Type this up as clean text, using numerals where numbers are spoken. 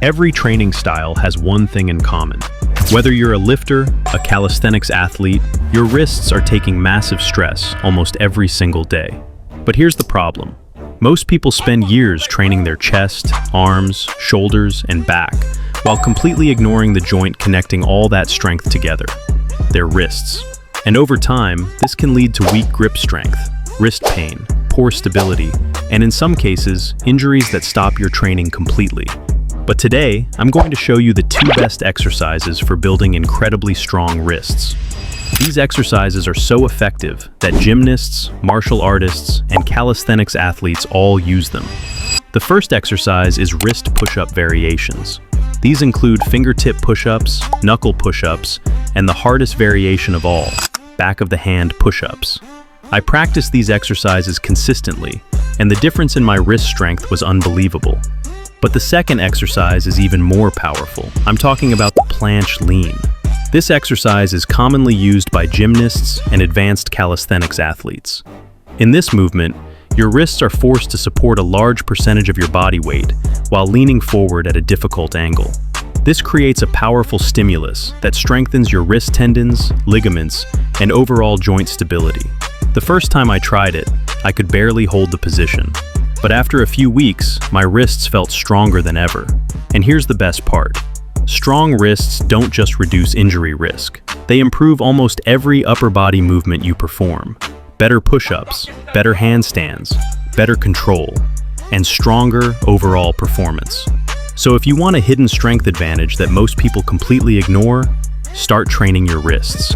Every training style has one thing in common. Whether you're a lifter, a calisthenics athlete, your wrists are taking massive stress almost every single day. But here's the problem. Most people spend years training their chest, arms, shoulders, and back, while completely ignoring the joint connecting all that strength together, their wrists. And over time, this can lead to weak grip strength, wrist pain, poor stability, and in some cases, injuries that stop your training completely. But today, I'm going to show you the 2 best exercises for building incredibly strong wrists. These exercises are so effective that gymnasts, martial artists, and calisthenics athletes all use them. The first exercise is wrist push-up variations. These include fingertip push-ups, knuckle push-ups, and the hardest variation of all, back of the hand push-ups. I practiced these exercises consistently, and the difference in my wrist strength was unbelievable. But the second exercise is even more powerful. I'm talking about the Planche Lean. This exercise is commonly used by gymnasts and advanced calisthenics athletes. In this movement, your wrists are forced to support a large percentage of your body weight while leaning forward at a difficult angle. This creates a powerful stimulus that strengthens your wrist tendons, ligaments, and overall joint stability. The first time I tried it, I could barely hold the position. But after a few weeks, my wrists felt stronger than ever. And here's the best part. Strong wrists don't just reduce injury risk. They improve almost every upper body movement you perform. Better push-ups, better handstands, better control, and stronger overall performance. So if you want a hidden strength advantage that most people completely ignore, start training your wrists.